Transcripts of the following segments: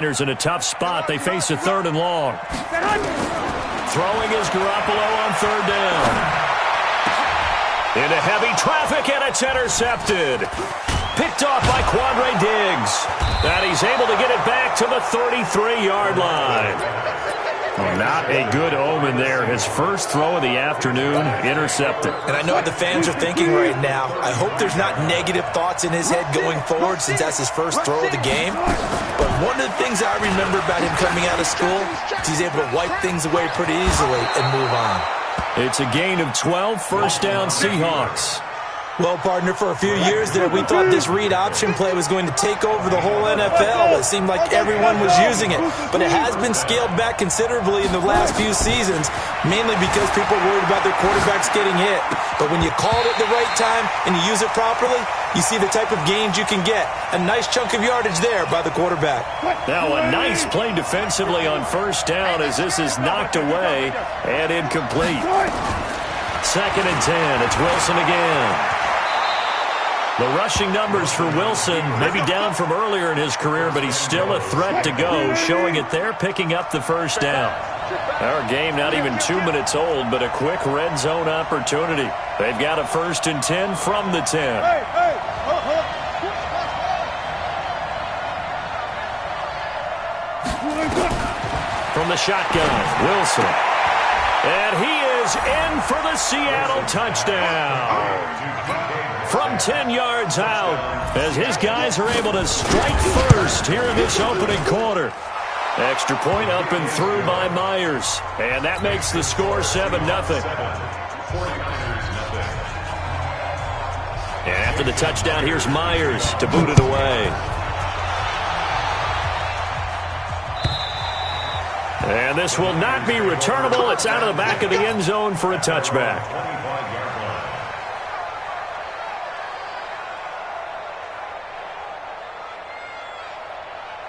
In a tough spot. They face a 3rd and long. Throwing is Garoppolo on 3rd down. Into heavy traffic, and it's intercepted. Picked off by Quandre Diggs. And he's able to get it back to the 33-yard line. Not a good omen there. His first throw of the afternoon, intercepted. And I know what the fans are thinking right now. I hope there's not negative thoughts in his head going forward since that's his first throw of the game. But one of the things I remember about him coming out of school is he's able to wipe things away pretty easily and move on. It's a gain of 12, first down Seahawks. Well, partner, for a few years there, we thought this read option play was going to take over the whole NFL. It seemed like everyone was using it. But it has been scaled back considerably in the last few seasons, mainly because people are worried about their quarterbacks getting hit. But when you call it at the right time and you use it properly, you see the type of gains you can get. A nice chunk of yardage there by the quarterback. Now a nice play defensively on first down as this is knocked away and incomplete. 2nd and 10. It's Wilson again. The rushing numbers for Wilson, maybe down from earlier in his career, but he's still a threat to go, showing it there, picking up the first down. Our game not even 2 minutes old, but a quick red zone opportunity. They've got a 1st and 10 from the 10. From the shotgun, Wilson. And he is in for the Seattle touchdown. From 10 yards out, as his guys are able to strike first here in this opening quarter. Extra point up and through by Myers. And that makes the score 7-0. And after the touchdown, here's Myers to boot it away. And this will not be returnable. It's out of the back of the end zone for a touchback.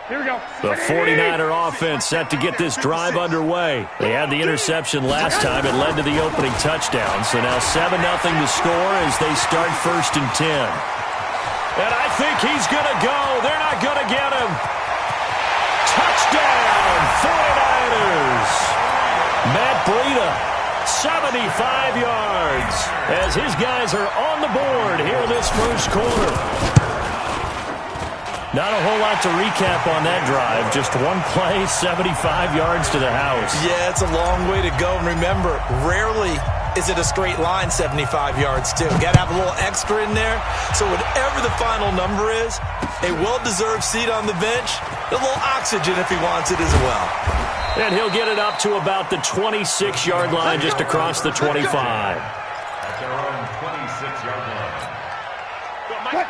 Here we go. The 49er offense set to get this drive underway. They had the interception last time. It led to the opening touchdown. So now 7-0 to score as they start 1st and 10. And I think he's going to go. They're not going to get him. Touchdown, 49ers. Matt Breida, 75 yards, as his guys are on the board here this first quarter. Not a whole lot to recap on that drive. Just one play, 75 yards to the house. Yeah, it's a long way to go. And remember, rarely is it a straight line 75 yards, too. Got to have a little extra in there. So whatever the final number is, a well-deserved seat on the bench, a little oxygen if he wants it as well. And he'll get it up to about the 26-yard line, just across the 25. At their own 26-yard line.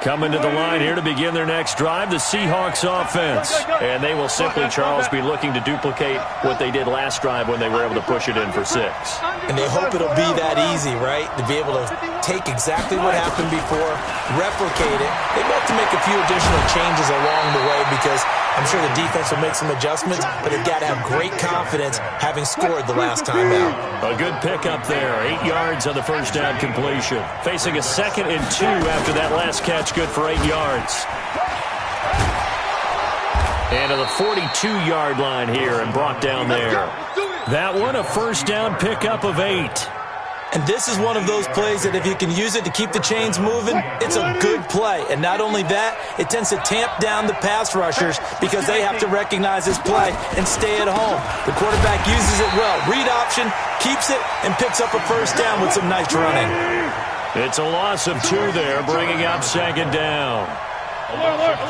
Coming to the line here to begin their next drive, the Seahawks offense. And they will simply, Charles, be looking to duplicate what they did last drive when they were able to push it in for 6. And they hope it'll be that easy, right? To be able to take exactly what happened before, replicate it. They have to make a few additional changes along the way because I'm sure the defense will make some adjustments, but they've got to have great confidence having scored the last time out. A good pickup there. 8 yards on the first down completion. Facing a 2nd and 2 after that last catch, good for 8 yards. And to the 42-yard line here and brought down there. That one, a first down pickup of 8. And this is one of those plays that if you can use it to keep the chains moving, it's a good play. And not only that, it tends to tamp down the pass rushers because they have to recognize this play and stay at home. The quarterback uses it well. Read option, keeps it, and picks up a first down with some nice running. It's a loss of 2 there, bringing up 2nd down. Alert.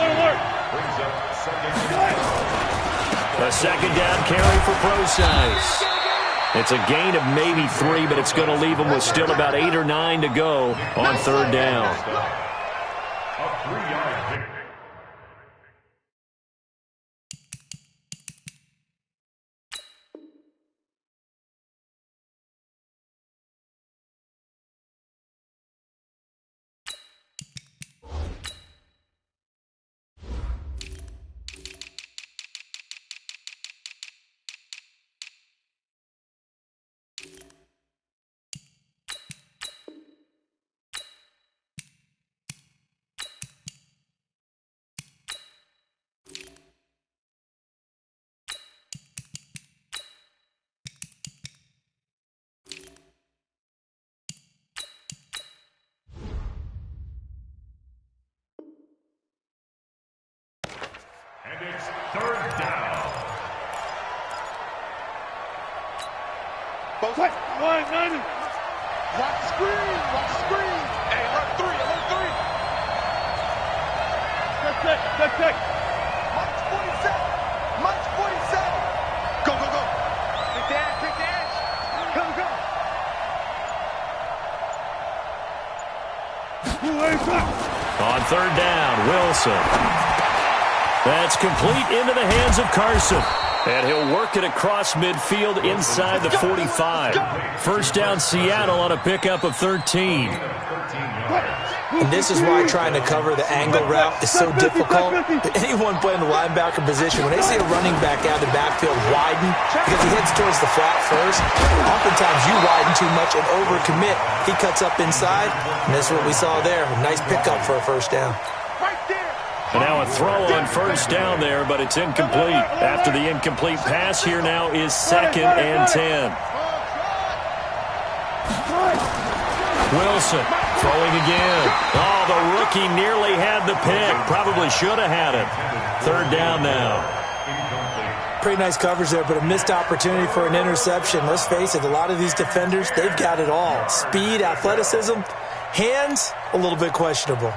A 2nd down carry for Procise. It's a gain of maybe 3, but it's going to leave them with still about 8 or 9 to go on 3rd down. A 3-yard pick. Third down. Both ways. Watch the screen. Watch the screen. Hey, alert 3. Alert 3. Check. March 47. March 47. Go. Take the edge. Go. On third down, Wilson. That's complete into the hands of Carson. And he'll work it across midfield inside the 45. First down, Seattle on a pickup of 13. And this is why trying to cover the angle route is so difficult. Anyone playing the linebacker position, when they see a running back out of the backfield widen, because he heads towards the flat first, oftentimes you widen too much and overcommit. He cuts up inside, and that's what we saw there. A nice pickup for a first down. And now a throw on first down there, but it's incomplete. After the incomplete pass, here now is 2nd and 10. Wilson throwing again. Oh, the rookie nearly had the pick. Probably should have had it. Third down now. Pretty nice coverage there, but a missed opportunity for an interception. Let's face it, a lot of these defenders, they've got it all. Speed, athleticism, hands, a little bit questionable.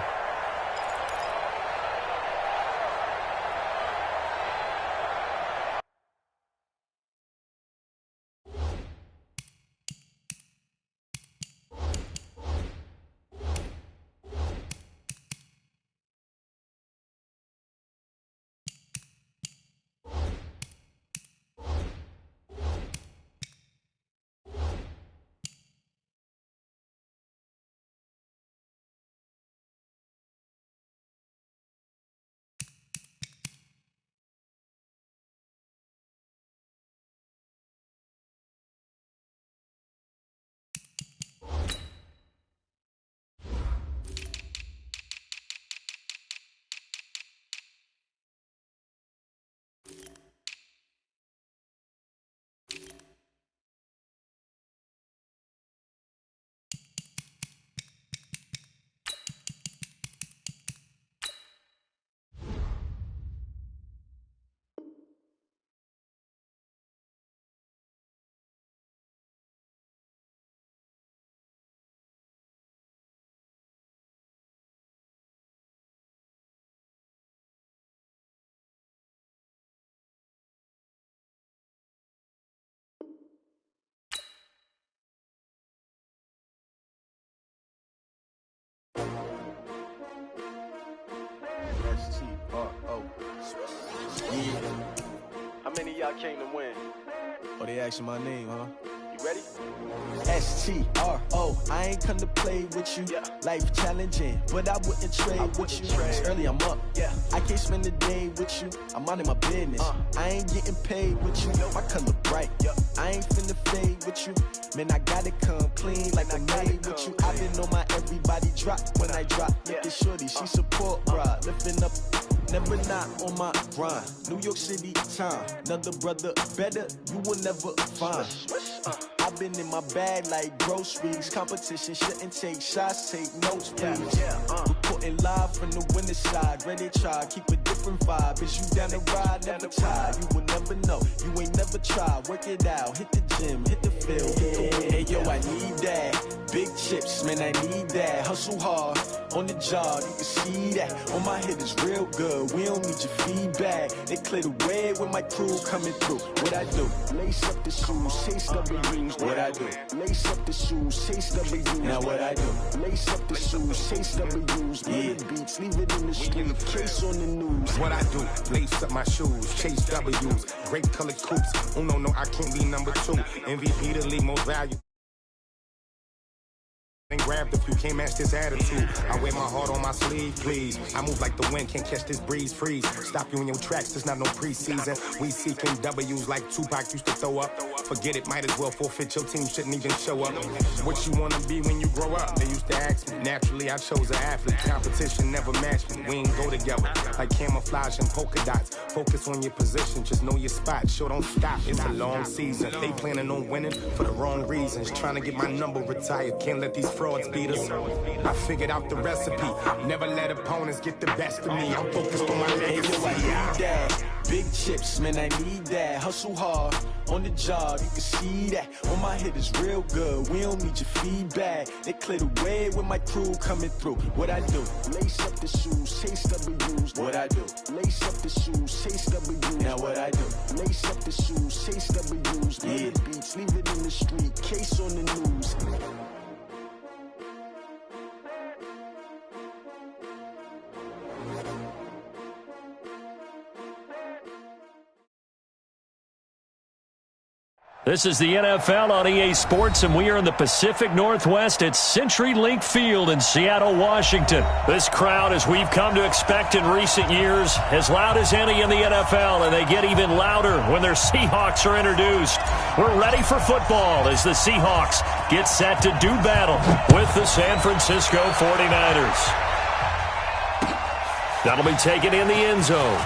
How many of y'all came to win? Oh, they asking my name, huh? You ready? S-T-R-O, I ain't come to play with you. Life challenging, but I wouldn't trade with you. It's early, I'm up. I can't spend the day with you. I'm minding my business. I ain't getting paid with you. My color bright. I ain't finna fade with you. Man, I gotta come clean like I made with you. I been on my everybody drop when I drop. Look at shorty, she support, bruh. Lifting up, never not on my grind. New York City time, another brother better, you will never find. I've been in my bag like groceries. Competition shouldn't take shots, take notes, please. Reporting live from the winter side. Ready to try, keep a different vibe. Is you down the ride, never tired. You will never know, you ain't never tried. Work it out, hit the gym, hit the field, hit the win. Hey yo, I need that. Big chips, man, I need that. Hustle hard, on the job, you can see that. On my head is real good, we don't need your feedback. They clear the way when my crew coming through. What I do? Lace up the shoes, chase W's. What I do? Lace up the shoes, chase W's. Now what I do? Lace up the shoes, chase W's. Bring the beats, leave it in the street, case on the news. What I do? Lace up my shoes, chase W's. Great colored coops. Oh no, I can't be number 2. MVP the league most valuable. Grabbed if you can't match this attitude. I wear my heart on my sleeve, please. I move like the wind, can't catch this breeze, freeze. Stop you in your tracks, there's not no preseason. We seeking W's like Tupac used to throw up. Forget it, might as well forfeit, your team shouldn't even show up. What you wanna be when you grow up? They used to ask me. Naturally, I chose an athlete. Competition never matched me. We ain't go together like camouflage and polka dots. Focus on your position, just know your spot. Sure, don't stop, it's a long season. They planning on winning for the wrong reasons. Trying to get my number retired, can't let these frauds beat us. I figured out the recipe. Never let opponents get the best of me. I'm focused on my legacy. Big chips, man, I need that. Hustle hard on the job, you can see that. On my hit is real good. We don't need your feedback. They clear the way with my crew coming through. What I do? Lace up the shoes, chase W's. What I do? Lace up the shoes, chase W's. Now what I do? Lace up the shoes, chase W's. Yeah, beats, leave it in the street. Case on the news. This is the NFL on EA Sports, and we are in the Pacific Northwest at CenturyLink Field in Seattle, Washington. This crowd, as we've come to expect in recent years, as loud as any in the NFL, and they get even louder when their Seahawks are introduced. We're ready for football as the Seahawks get set to do battle with the San Francisco 49ers. That'll be taken in the end zone.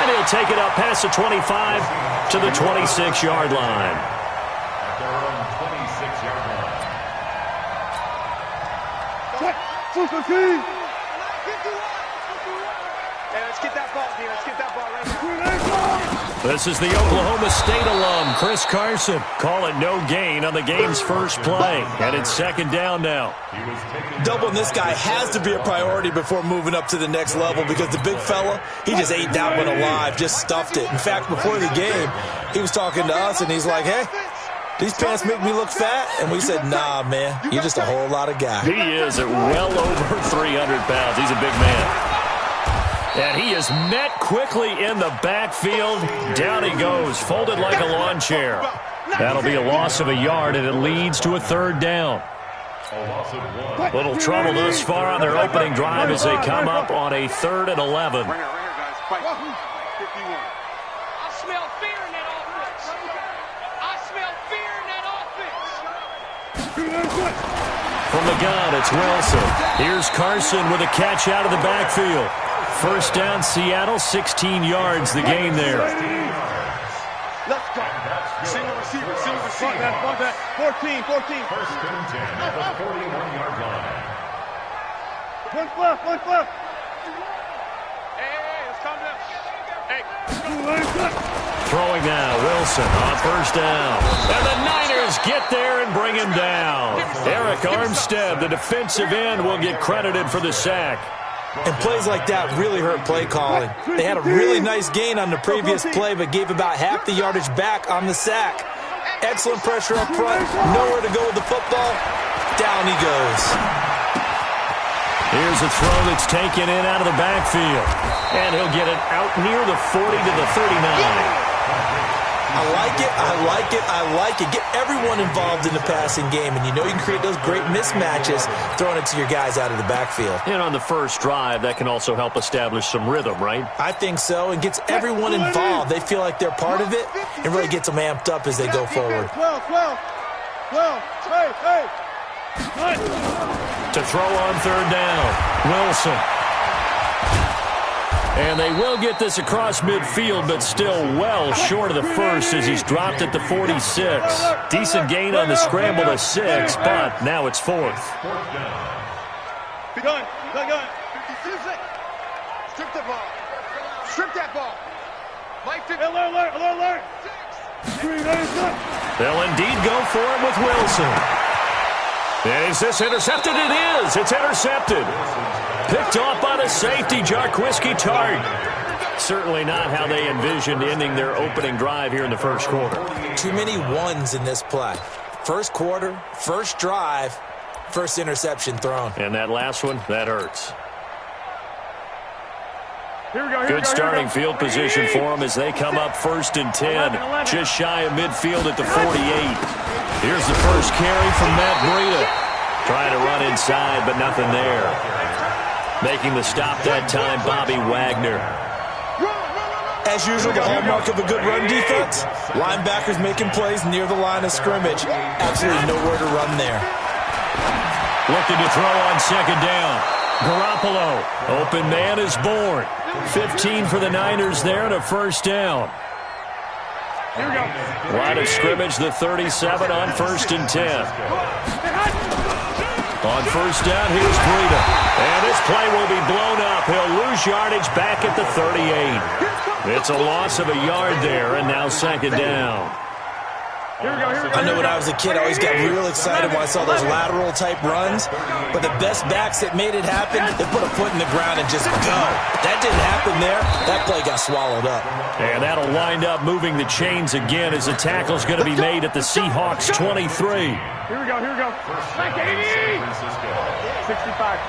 He'll take it up past the 25 to the 26-yard line. At their own 26-yard line. Let's get that ball, D. Let's get that ball right now. This is the Oklahoma State alum, Chris Carson, calling no gain on the game's first play. And it's second down now. Doubling this guy has to be a priority before moving up to the next level because the big fella, he just ate that one alive, just stuffed it. In fact, before the game, he was talking to us, and he's like, hey, these pants make me look fat? And we said, nah, man, you're just a whole lot of guy. He is at well over 300 pounds. He's a big man. And he is met quickly in the backfield. Down he goes, folded like a lawn chair. That'll be a loss of a yard, and it leads to a third down. Little trouble thus far on their opening drive as they come up on a 3rd and 11. Right here, guys. Fight. 51. I smell fear in that offense. I smell fear in that offense. From the gun, it's Wilson. Here's Carson with a catch out of the backfield. First down, Seattle, 16 yards, the gain there. Let's go. Single receiver, single receiver. 14. First and 10 at the 41-yard line. One left. Hey, let's calm down. Hey. Throwing now, Wilson on first down. And the Niners get there and bring him down. Eric Armstead, the defensive end, will get credited for the sack. And plays like that really hurt play calling. They had a really nice gain on the previous play, but gave about half the yardage back on the sack. Excellent pressure up front. Nowhere to go with the football. Down he goes. Here's a throw that's taken in out of the backfield. And he'll get it out near the 40 to the 39. I like it. Get everyone involved in the passing game, and you know you can create those great mismatches throwing it to your guys out of the backfield. And on the first drive, that can also help establish some rhythm, right? I think so, and gets everyone involved. They feel like they're part of it, and really gets them amped up as they go forward. 12. Hey. To throw on third down, Wilson. And they will get this across midfield, but still well short of the first as he's dropped at the 46. Decent gain on the scramble to 6, but now it's 4th. Gun. 52 seconds. Strip that ball. Alert. They'll indeed go for it with Wilson. Is this intercepted? It is. It's intercepted. Picked off by the safety, Jarquiski Tart. Certainly not how they envisioned ending their opening drive here in the first quarter. Too many ones in this play. First quarter, first drive, first interception thrown. And that last one, that hurts. Good starting field position for them as they come up 1st and 10. Just shy of midfield at the 48. Here's the first carry from Matt Breida. Trying to run inside, but nothing there. Making the stop that time, Bobby Wagner. As usual, the hallmark of a good run defense, linebackers making plays near the line of scrimmage. Absolutely nowhere to run there. Looking to throw on second down. Garoppolo. Open man is born. 15 for the Niners there and a first down. Here we go. Line of scrimmage, the 37 on 1st and 10. On first down, here's Breida. And this play will be blown up. He'll lose yardage back at the 38. It's a loss of a yard there, and now second down. I know when I was a kid, I always got real excited when I saw those lateral-type runs. But the best backs that made it happen, they put a foot in the ground and just go. That didn't happen there. That play got swallowed up. And that'll wind up moving the chains again as the tackle's going to be made at the Seahawks 23. Here we go, here we go. 65, 65.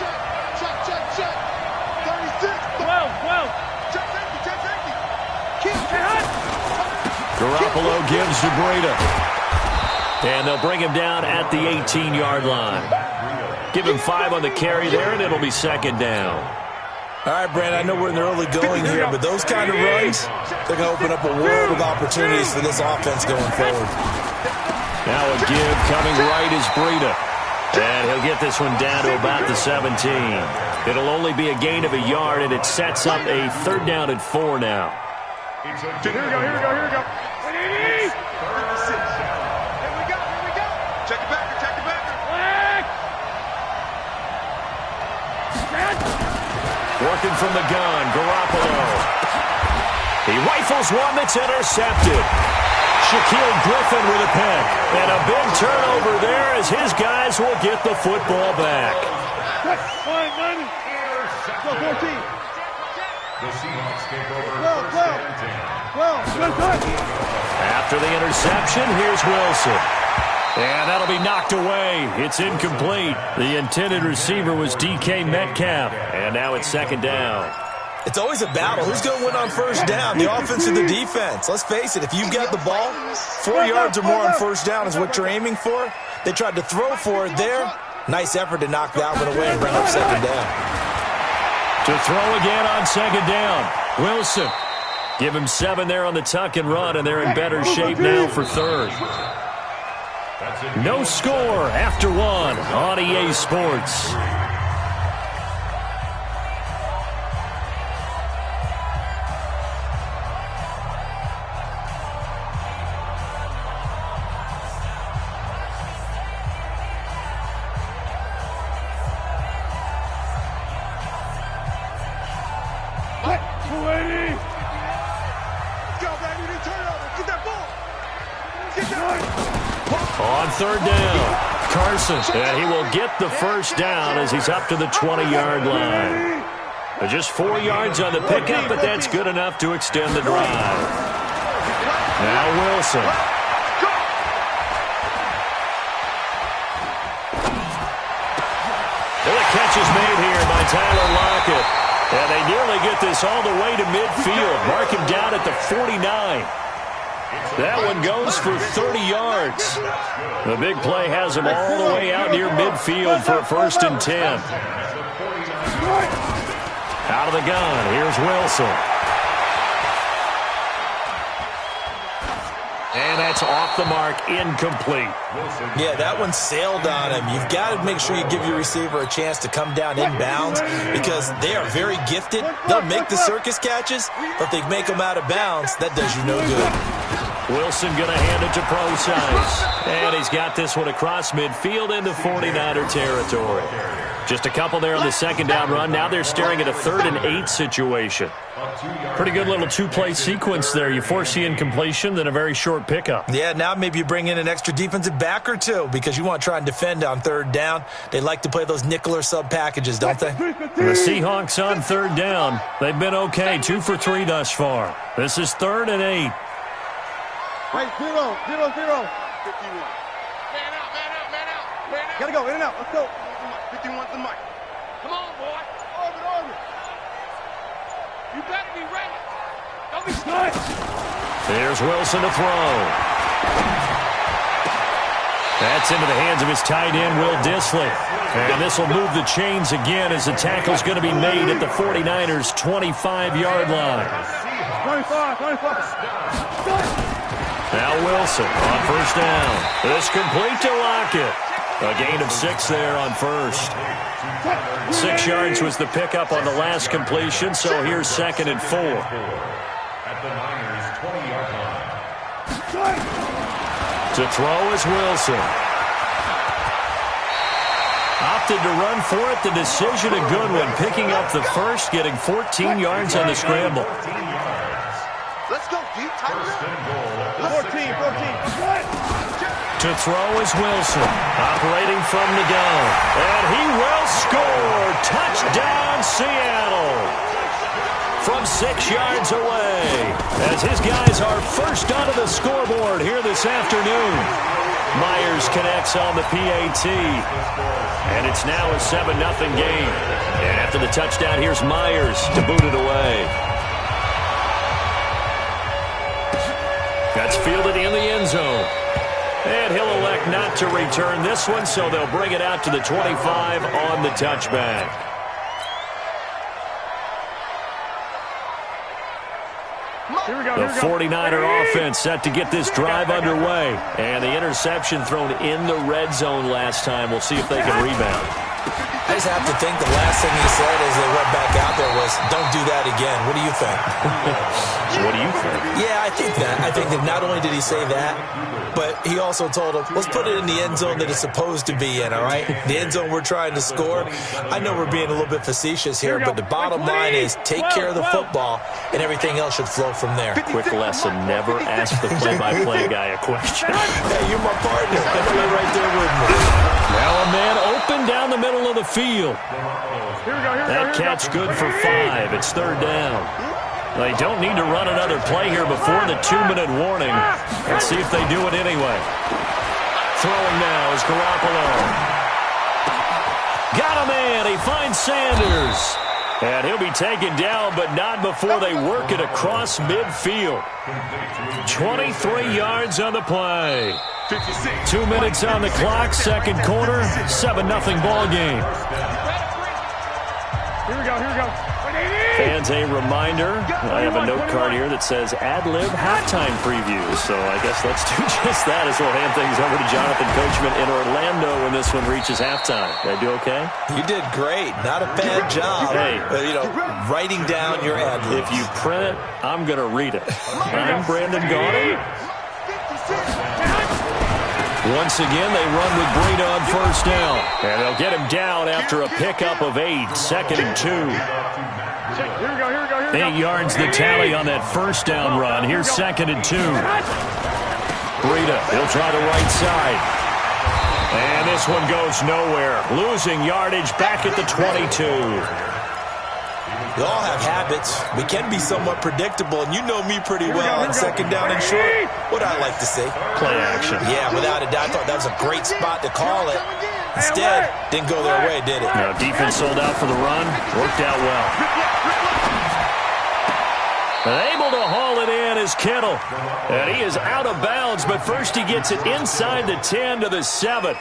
Check. 36. 12. Check. Garoppolo gives to Breida. And they'll bring him down at the 18-yard line. Give him 5 on the carry there, and it'll be second down. All right, Brandon, I know we're in the early going here, but those kind of runs, they're going to open up a world of opportunities for this offense going forward. Now a give coming right is Breida. And he'll get this one down to about the 17. It'll only be a gain of a yard, and it sets up a third down and 4 now. Here we go. Here we go. Check it back. Working from the gun, Garoppolo. He rifles one that's intercepted. Shaquille Griffin with a pick. And a big turnover there as his guys will get the football back. Go 14. The Seahawks take over. 12. After the interception, here's Wilson. And that'll be knocked away. It's incomplete. The intended receiver was DK Metcalf. And now it's second down. It's always a battle. Who's going to win on first down, the offense or the defense? Let's face it, if you've got the ball, 4 yards or more on first down is what you're aiming for. They tried to throw for it there. Nice effort to knock that one away and bring up second down. To throw again on second down. Wilson. Give him 7 there on the tuck and run, and they're in better shape now for third. No score after 1 on EA Sports. On third down, Carson, and he will get the first down as he's up to the 20-yard line. Just 4 yards on the pickup, but that's good enough to extend the drive. Now Wilson. And the catch is made here by Tyler Lockett. And they nearly get this all the way to midfield. Mark him down at the 49. That one goes for 30 yards. The big play has him all the way out near midfield for a 1st and 10. Out of the gun, here's Wilson. And that's off the mark, incomplete. Yeah, that one sailed on him. You've got to make sure you give your receiver a chance to come down inbounds because they are very gifted. They'll make the circus catches, but if they make them out of bounds, that does you no good. Wilson going to hand it to Procise. And he's got this one across midfield into 49er territory. Just a couple there on the second down run. Now they're staring at a 3rd and 8 situation. Pretty good little 2-play sequence there. You force the incompletion, then a very short pickup. Yeah, now maybe you bring in an extra defensive back or 2 because you want to try and defend on 3rd down. They like to play those nickel or sub packages, don't they? The Seahawks on 3rd down. They've been okay, 2 for 3 thus far. This is 3rd and 8. Hey, 0. 51. Man out. Gotta go, in and out. Let's go. 51 to the mic. Come on, boy. Orbit. You better be ready. Don't be scared. There's Wilson to throw. That's into the hands of his tight end, Will Dissly. And this will move the chains again as the tackle's going to be made at the 49ers' 25-yard line. 25. Now Wilson on first down. This complete to Lockett. A gain of 6 there on first. 6 yards was the pickup on the last completion, so here's 2nd and 4. At the Niners' 20-yard line. To throw is Wilson. opted to run for it. The decision a good one, picking up the first, getting 14 yards on the scramble. Let's go, D. Tighten up. 14. To throw is Wilson, operating from the gun. And he will score. Touchdown, Seattle. From 6 yards away, as his guys are first onto the scoreboard here this afternoon. Myers connects on the PAT, and it's now a 7-0 game. And after the touchdown, here's Myers to boot it away. That's fielded in the end zone. And he'll elect not to return this one, so they'll bring it out to the 25 on the touchback. The 49er offense set to get this drive underway. And the interception thrown in the red zone last time. We'll see if they can rebound. I just have to think the last thing he said as they went back out there was, don't do that again. What do you think? What do you think? Yeah, I think that not only did he say that, but he also told him, let's put it in the end zone that it's supposed to be in, all right? The end zone we're trying to score. I know we're being a little bit facetious here, but the bottom line is take care of the football, and everything else should flow from there. Quick lesson, never ask the play-by-play guy a question. Hey, you're my partner. I know you're right there with me. Now a man open down the middle of the field. That catch good for 5. It's third down. They don't need to run another play here before the 2-minute warning. Let's see if they do it anyway. Throwing now is Garoppolo. Got a man. He finds Sanders. And he'll be taken down, but not before they work it across midfield. 23 yards on the play. 2 minutes on the clock, second quarter, 7-0 ball game. Here we go. Fans, a reminder, I have a note card here that says ad-lib halftime previews. So I guess let's do just that as we'll hand things over to Jonathan Coachman in Orlando when this one reaches halftime. Did I do okay? You did great. Not a bad job. Hey. Writing down your ad-libs. If you print it, I'm going to read it. I'm Brandon Gaudin. Once again, they run with Breida on first down. And they'll get him down after a pickup of 8, 2nd and 2. Here we go. 8 yards the tally on that first down run. Here's 2nd and 2. Breida, he'll try the right side. And this one goes nowhere. Losing yardage back at the 22. We all have habits. We can be somewhat predictable, and you know me pretty well on second down and short. What I like to say? Play action. Yeah, without a doubt. I thought that was a great spot to call it. Instead, didn't go their way, did it? No, defense sold out for the run. Worked out well. Able to haul it in is Kittle. And he is out of bounds, but first he gets it inside the 10 to the 7.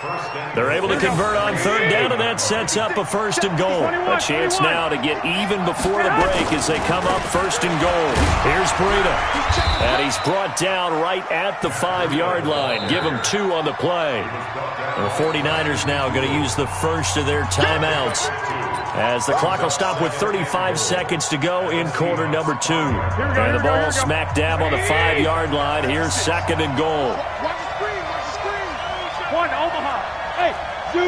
They're able to convert on third down, and that sets up a 1st and goal. A chance now to get even before the break as they come up 1st and goal. Here's Breida. And he's brought down right at the 5-yard line. Give him 2 on the play. And the 49ers now going to use the first of their timeouts as the clock will stop with 35 seconds to go in quarter number 2. And the ball smack dab on the 5-yard line. Here's 2nd and goal. Watch the screen. One, Omaha. Hey, 2.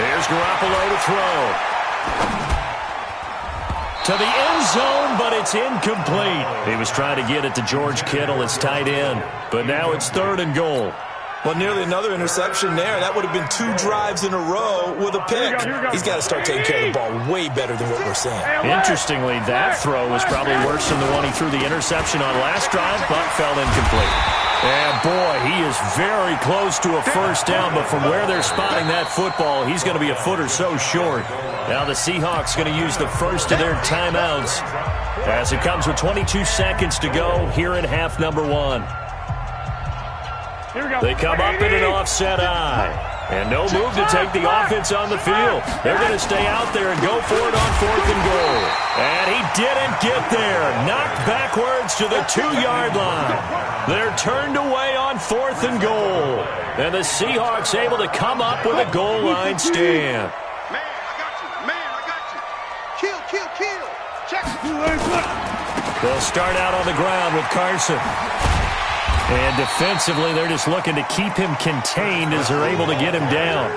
Here's Garoppolo to throw. To the end zone, but it's incomplete. He was trying to get it to George Kittle, his tight end. But now it's 3rd and goal. Well, nearly another interception there. That would have been 2 drives in a row with a pick. He's got to start taking care of the ball way better than what we're seeing. Interestingly, that throw was probably worse than the one he threw the interception on last drive, but fell incomplete. And, boy, he is very close to a first down, but from where they're spotting that football, he's going to be a foot or so short. Now the Seahawks going to use the first of their timeouts as it comes with 22 seconds to go here in half number 1. They come up in an offset eye. And no move to take the offense on the field. They're going to stay out there and go for it on 4th and goal. And he didn't get there. Knocked backwards to the 2-yard line. They're turned away on 4th and goal. And the Seahawks able to come up with a goal line stand. Man, I got you. Kill. Check. They'll start out on the ground with Carson. And defensively, they're just looking to keep him contained as they're able to get him down.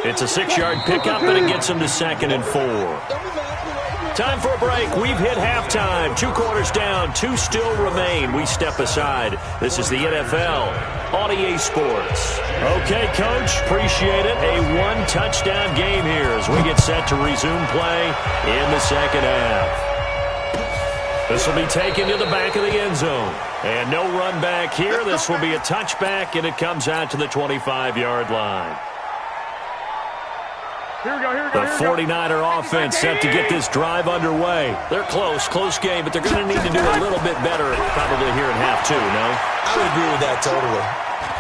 It's a 6-yard pickup, and it gets him to 2nd and 4. Time for a break. We've hit halftime. 2 quarters down. 2 still remain. We step aside. This is the NFL on EA Sports. Okay, Coach. Appreciate it. A 1-touchdown game here as we get set to resume play in the second half. This will be taken to the back of the end zone. And no run back here. This will be a touchback, and it comes out to the 25-yard line. Here we go. The 49er offense set to get this drive underway. They're close game, but they're going to need to do a little bit better probably here in half 2, no? I would agree with that totally.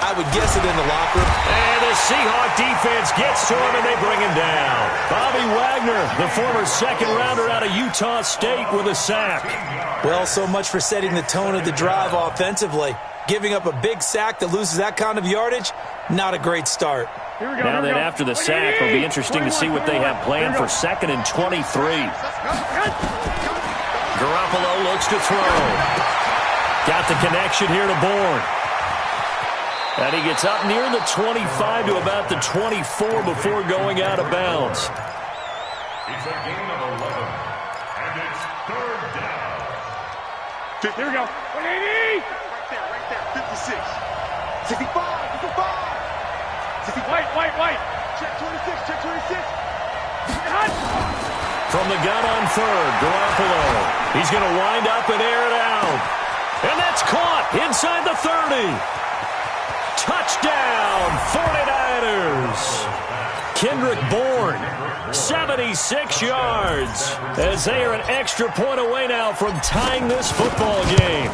I would guess it in the locker room. And the Seahawk defense gets to him, and they bring him down. Bobby Wagner, the former second-rounder out of Utah State, with a sack. Well, so much for setting the tone of the drive offensively. Giving up a big sack that loses that kind of yardage, not a great start. Now then, after the sack, it'll be interesting to see what they have planned for 2nd and 23. Garoppolo looks to throw. Got the connection here to Bourne. And he gets up near the 25 to about the 24 before going out of bounds. It's a gain of 11, and it's 3rd down. Here we go. 180. Right there. 56. 65. 65. White. Check 26. From the gun on 3rd, Garoppolo. He's going to wind up and air it out. And that's caught inside the 30. Touchdown, 49ers. Kendrick Bourne, 76 yards, as they are an extra point away now from tying this football game.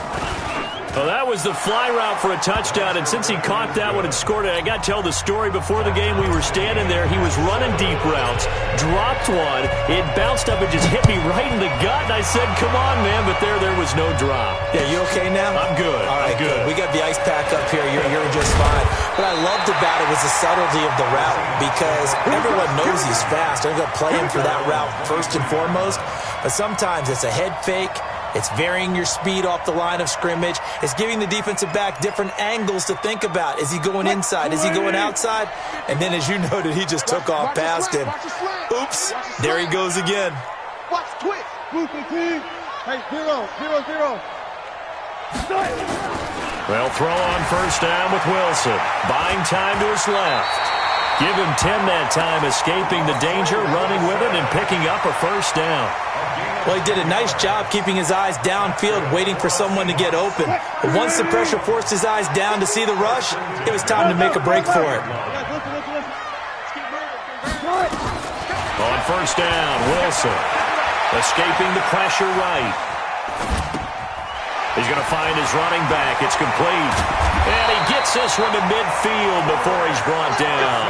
Well, that was the fly route for a touchdown, and since he caught that one and scored it, I got to tell the story. Before the game, we were standing there. He was running deep routes, dropped one. It bounced up and just hit me right in the gut, and I said, come on, man, but there was no drop. Yeah, you okay now? I'm good. All right, I'm good. We got the ice pack up here. You're just fine. What I loved about it was the subtlety of the route, because everyone knows he's fast. They're going to play him for that route first and foremost, but sometimes it's a head fake. It's varying your speed off the line of scrimmage. It's giving the defensive back different angles to think about. Is he going inside? Is he going outside? And then, as you noted, he just took off past him. Oops, there he goes again. Watch twist. Hey, 0. Well, throw on 1st down with Wilson. Buying time to his left. Give him 10 that time, escaping the danger, running with it, and picking up a 1st down. Well, he did a nice job keeping his eyes downfield, waiting for someone to get open. But once the pressure forced his eyes down to see the rush, it was time to make a break for it. On 1st down, Wilson. Escaping the pressure right. He's going to find his running back. It's complete. And he gets this one to midfield before he's brought down.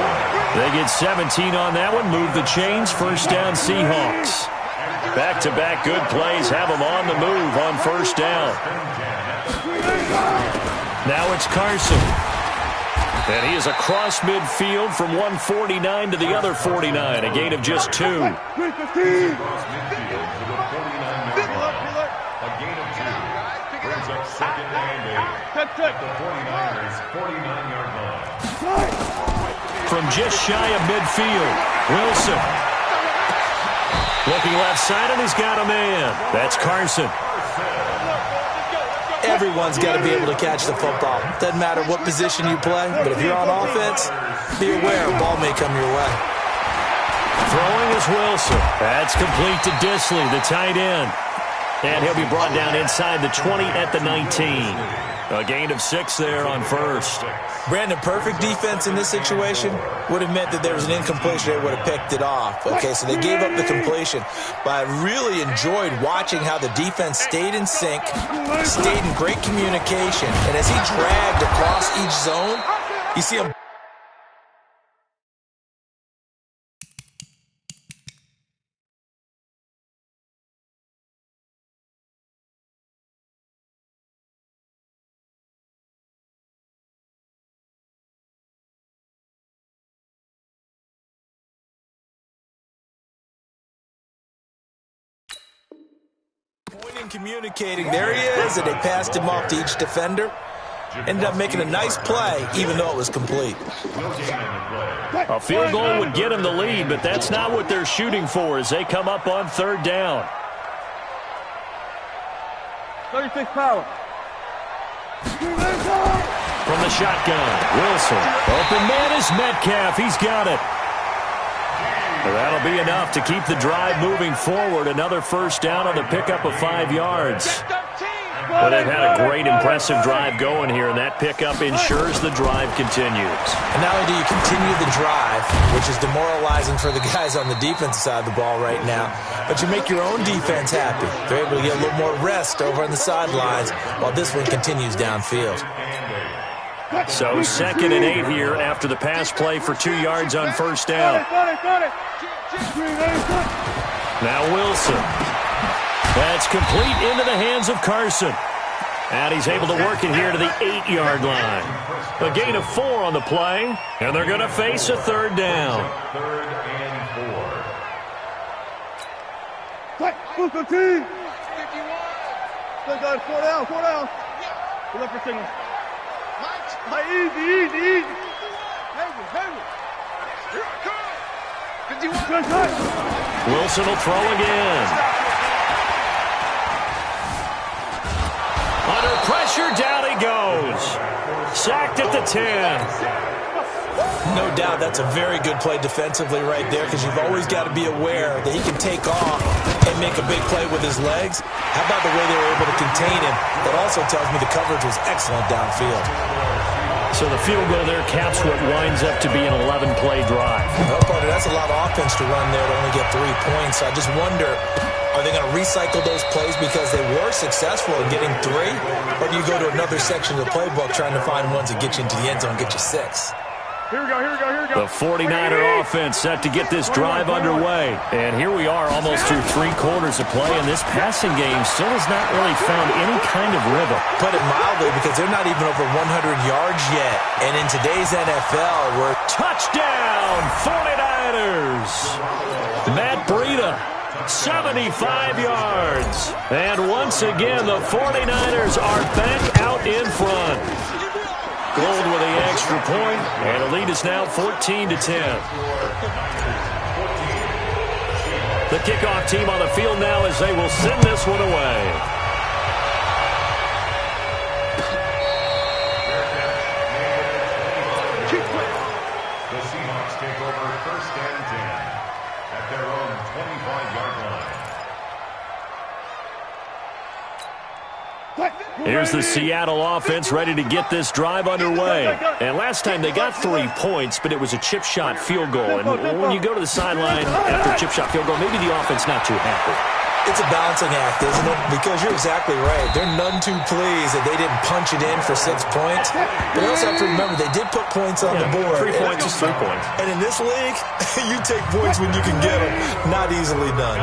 They get 17 on that one. Move the chains. 1st down, Seahawks. Back-to-back good plays have them on the move on 1st down. Now it's Carson. And he is across midfield from 149 to the other 49. A gain of just 2. A gain of 2. Brings up 2nd and 8. At the 49ers' 49-yard line. From just shy of midfield, Wilson. Looking left side, and he's got a man. That's Carson. Everyone's got to be able to catch the football. Doesn't matter what position you play, but if you're on offense, be aware a ball may come your way. Throwing is Wilson. That's complete to Disley, the tight end. And he'll be brought down inside the 20 at the 19. A gain of 6 there on 1st. Brandon, perfect defense in this situation would have meant that there was an incompletion. They would have picked it off. Okay, so they gave up the completion. But I really enjoyed watching how the defense stayed in sync, stayed in great communication. And as he dragged across each zone, you see him. Pointing, communicating. There he is, and they passed him off to each defender. Ended up making a nice play, even though it was complete. A field goal would get him the lead, but that's not what they're shooting for as they come up on third down. 36 power. From the shotgun, Wilson. Open man is Metcalf. He's got it. That'll be enough to keep the drive moving forward. Another first down on the pickup of 5 yards. But they've had a great, impressive drive going here, and that pickup ensures the drive continues. And not only do you continue the drive, which is demoralizing for the guys on the defensive side of the ball right now, but you make your own defense happy. They're able to get a little more rest over on the sidelines while this one continues downfield. So 2nd and 8 here after the pass play for 2 yards on first down. Now Wilson. That's complete into the hands of Carson. And he's able to work it here to the 8-yard line. A gain of 4 on the play, and they're going to face a third down. 3rd and 4. Move the team. 4 down, 4 down. Pull up for single. Easy. Wilson will throw again. Under pressure, down he goes. Sacked at the 10. No doubt that's a very good play defensively right there, because you've always got to be aware that he can take off and make a big play with his legs. How about the way they were able to contain him? That also tells me the coverage was excellent downfield. So the field goal there caps what winds up to be an 11-play drive. No, partner, that's a lot of offense to run there to only get 3 points. I just wonder, are they going to recycle those plays because they were successful in getting 3? Or do you go to another section of the playbook trying to find ones that get you into the end zone and get you 6? Here we go. The 49er offense set to get this drive underway. And here we are almost through 3 quarters of play, and this passing game still has not really found any kind of rhythm. Put it mildly, because they're not even over 100 yards yet. And in today's NFL, we're... Touchdown, 49ers! Matt Breida, 75 yards. And once again, the 49ers are back out in front. Gold with the extra point, and the lead is now 14-10. The kickoff team on the field now as they will send this one away. The Seahawks take over 1st and 10 at their own 25-yard line. Here's the Seattle offense ready to get this drive underway. And last time they got 3 points, but it was a chip shot field goal. And when you go to the sideline after a chip shot field goal, maybe the offense not too happy. It's a balancing act, isn't it? Because you're exactly right. They're none too pleased that they didn't punch it in for 6 points. But you also have to remember they did put points on the board. 3 points is 3 points. And in this league, you take points when you can get them. Not easily done.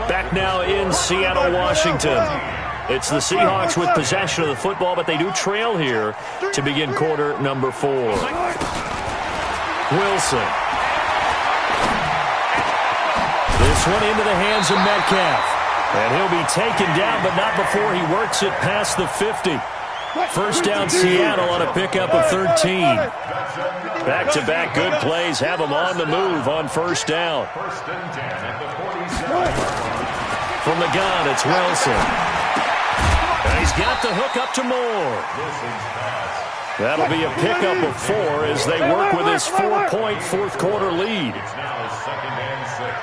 Back now in Seattle, Washington. It's the Seahawks with possession of the football, but they do trail here to begin quarter number 4. Wilson. This one into the hands of Metcalf. And he'll be taken down, but not before he works it past the 50. First down Seattle on a pickup of 13. Back-to-back good plays have them on the move on first down. 1st and 10 at the 47. From the gun, it's Wilson. And he's got the hook up to Moore. That'll be a pickup of 4 as they work with his 4-point fourth-quarter lead. It's now 2nd and 6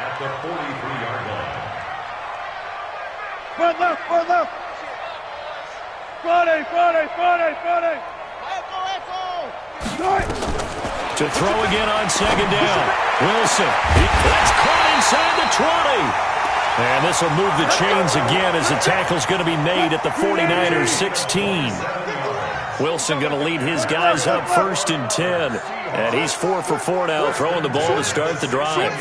at the 43-yard line. Front left. Friday. To throw again on 2nd down. Wilson. That's caught inside the 20. And this will move the chains again as the tackle's going to be made at the 49ers 16. Wilson going to lead his guys up 1st and 10. And he's 4 for 4 now, throwing the ball to start the drive.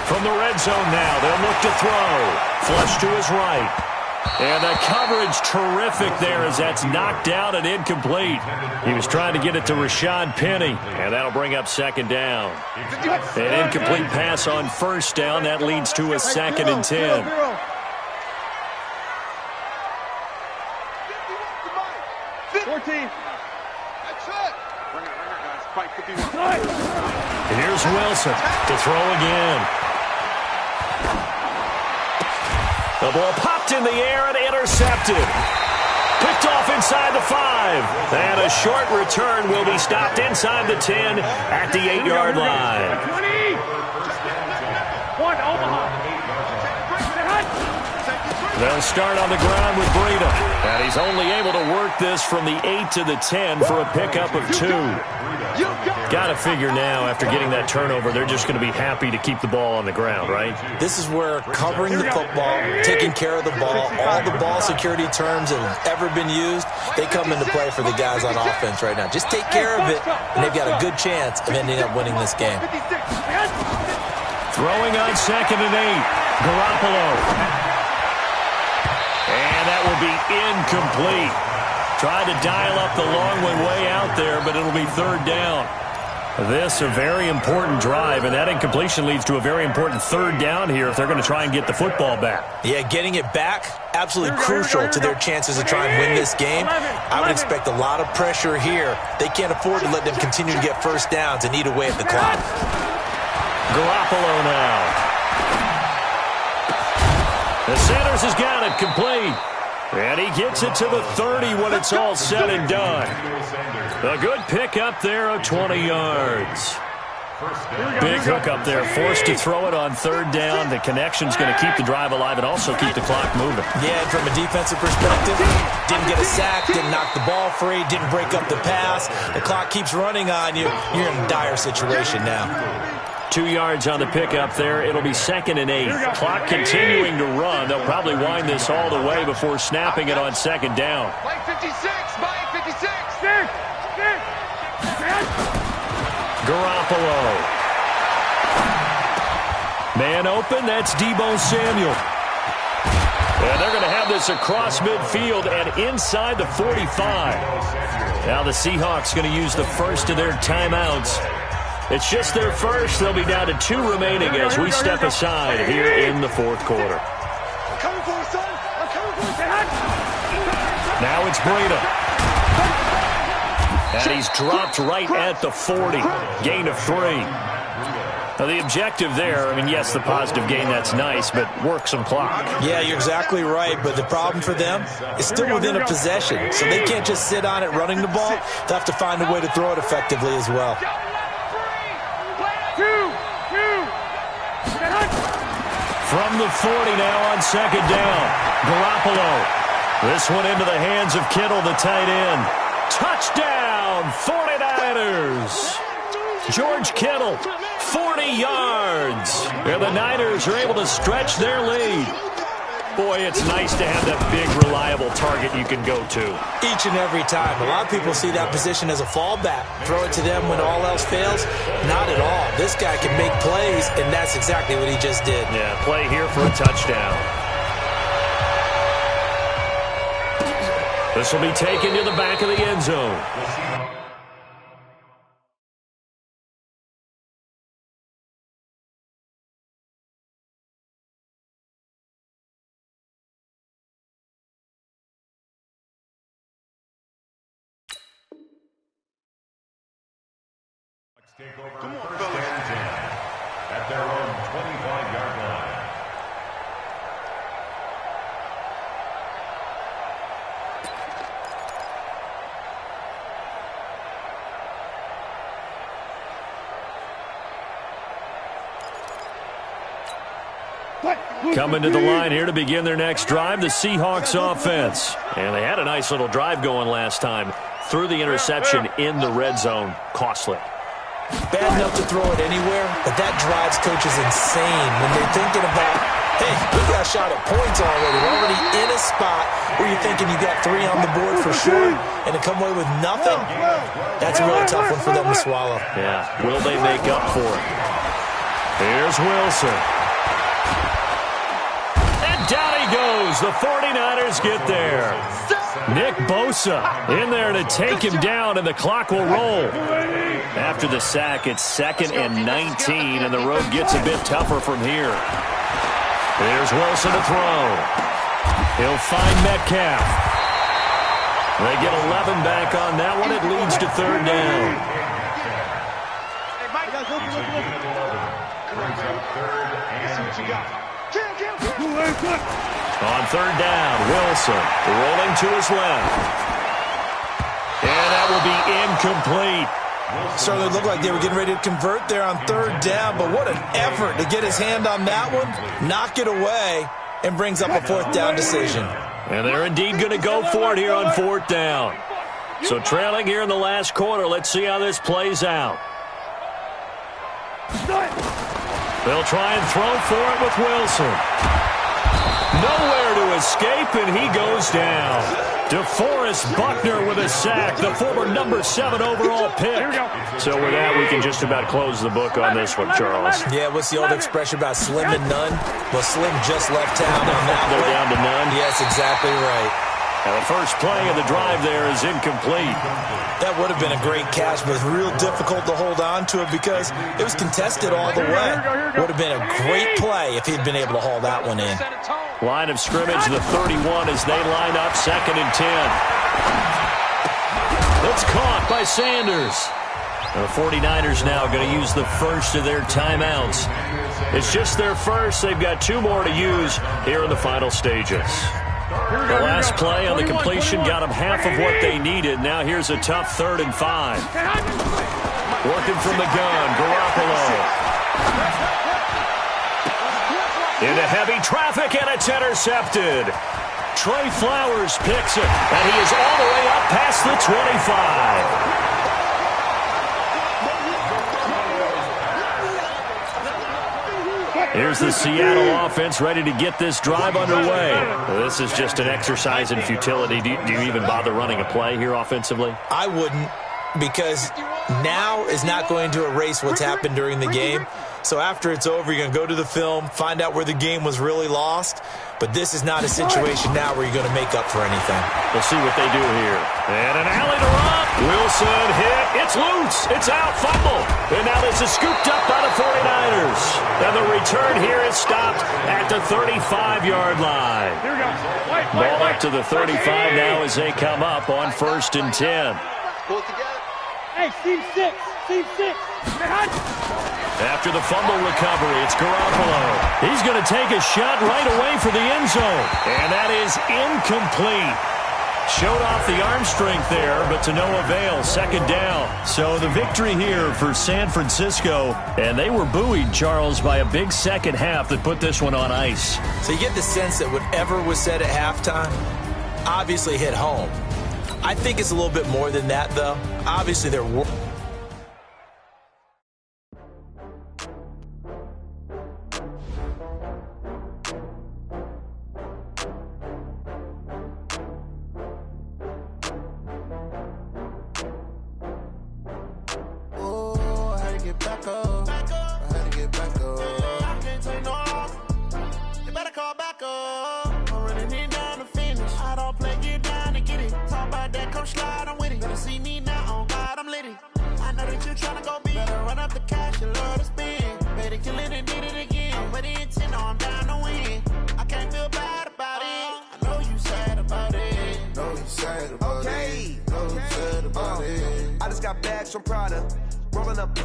From the red zone now, they'll look to throw. Flush to his right. And the coverage terrific there as that's knocked down and incomplete. He was trying to get it to Rashad Penny, and that'll bring up 2nd down. An incomplete pass on 1st down. That leads to a 2nd and 10. team. That's it. Bring it, guys. Fight 51. Here's Wilson to throw again. The ball popped in the air and intercepted. Picked off inside the 5. And a short return will be stopped inside the 10 at the 8-yard line. 20. One, Omaha. They'll start on the ground with Breida. And he's only able to work this from the 8 to the 10 for a pickup of 2. Got to figure now, after getting that turnover, they're just going to be happy to keep the ball on the ground, right? This is where covering the football, taking care of the ball, all the ball security terms that have ever been used, they come into play for the guys on offense right now. Just take care of it, and they've got a good chance of ending up winning this game. Throwing on 2nd and 8. Garoppolo. And that will be incomplete. Tried to dial up the long way out there, but it'll be 3rd down. This a very important drive, and that incompletion leads to a very important 3rd down here if they're going to try and get the football back. Yeah, getting it back, absolutely crucial to their chances to try and win this game. I would expect a lot of pressure here. They can't afford to let them continue to get first downs and eat away at the clock. Garoppolo now. The Sanders has got it complete. And he gets it to the 30 when it's all said and done. A good pickup there of 20 yards. Big hook up there, forced to throw it on 3rd down. The connection's going to keep the drive alive and also keep the clock moving. Yeah, and from a defensive perspective, didn't get a sack, didn't knock the ball free, didn't break up the pass. The clock keeps running on you. You're in a dire situation now. 2 yards on the pickup there. It'll be 2nd and 8. Clock continuing to run. They'll probably wind this all the way before snapping it on 2nd down. Play 56. Play 56. Garoppolo. Man open. That's Deebo Samuel. And they're going to have this across midfield and inside the 45. Now the Seahawks going to use the first of their timeouts. It's just their first. They'll be down to 2 remaining as we step aside here in the 4th quarter. Now it's Breida. And he's dropped right at the 40. Gain of 3. Now the objective there, I mean, yes, the positive gain, that's nice, but work some clock. Yeah, you're exactly right, but the problem for them is still within a possession, so they can't just sit on it running the ball. They'll have to find a way to throw it effectively as well. From the 40 now on 2nd down. Garoppolo. This one into the hands of Kittle, the tight end. Touchdown, 49ers. George Kittle, 40 yards. And the Niners are able to stretch their lead. Boy, it's nice to have that big, reliable target you can go to. Each and every time. A lot of people see that position as a fallback. Throw it to them when all else fails. Not at all. This guy can make plays, and that's exactly what he just did. Yeah, play here for a touchdown. This will be taken to the back of the end zone. Take over first and 10 at their own 25-yard line. Coming to the line here to begin their next drive, the Seahawks offense. And they had a nice little drive going last time. Threw the interception in the red zone. Costly. Bad enough to throw it anywhere, but that drives coaches insane when they're thinking about, hey, we got a shot at points already. We're already in a spot where you're thinking you got 3 on the board for sure, and to come away with nothing, that's a really tough one for them to swallow. Yeah, will they make up for it? Here's Wilson. And down he goes. The 49ers get there. Nick Bosa in there to take him down, and the clock will roll. After the sack, it's 2nd and 19, and the road gets a bit tougher from here. There's Wilson to throw. He'll find Metcalf. They get 11 back on that one. It leads to third down. Hey, Mike, guys, look. Brings up third and 8. On third down, Wilson rolling to his left. And that will be incomplete. Certainly looked like they were getting ready to convert there on third down, but what an effort to get his hand on that one, knock it away, and brings up a fourth down decision. And they're indeed going to go for it here on fourth down. So trailing here in the last quarter, let's see how this plays out. They'll try and throw for it with Wilson. Nowhere to escape, and he goes down. DeForest Buckner with a sack, the former number 7 overall pick. So with that, we can just about close the book on this one, Charles. Yeah, what's the old expression about slim and none? Well, Slim just left town on that one. They're down to none. Yes, exactly right. And the first play of the drive there is incomplete. That would have been a great catch, but real difficult to hold on to it because it was contested all the way. Would have been a great play if he'd been able to haul that one in. Line of scrimmage, the 31 as they line up, 2nd and 10. It's caught by Sanders. The 49ers now going to use the first of their timeouts. It's just their first. They've got 2 more to use here in the final stages. The last play on the completion got them half of what they needed. Now here's a tough 3rd and 5. Working from the gun, Garoppolo. Into heavy traffic, and it's intercepted. Trey Flowers picks it, and he is all the way up past the 25. Here's the Seattle offense ready to get this drive underway. This is just an exercise in futility. Do you even bother running a play here offensively? I wouldn't, because now is not going to erase what's happened during the game. So after it's over, you're going to go to the film, find out where the game was really lost. But this is not a situation now where you're going to make up for anything. We'll see what they do here. And an alley to Rob. Wilson hit. It's loose. It's out. Fumble. And now this is scooped up by the 49ers. And the return here is stopped at the 35-yard line. Ball up to the 35 now as they come up on 1st and 10. Pull it together. Hey, Steve 6. Steve 6. After the fumble recovery, it's Garoppolo. He's going to take a shot right away for the end zone. And that is incomplete. Showed off the arm strength there, but to no avail. 2nd down. So the victory here for San Francisco. And they were buoyed, Charles, by a big second half that put this one on ice. So you get the sense that whatever was said at halftime obviously hit home. I think it's a little bit more than that, though. Obviously, there were... From Prada, rolling up.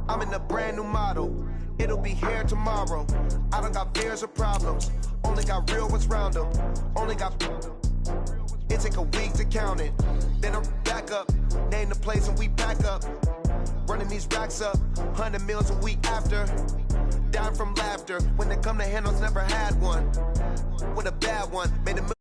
I'm in a brand new model. It'll be here tomorrow. I don't got fears or problems. Only got real ones round them. Only got. It take a week to count it. Then I'm back up. Name the place and we pack up. Running these racks up. 100 meals a week after. Down from laughter. When they come to handles, never had one. With a bad one. Made a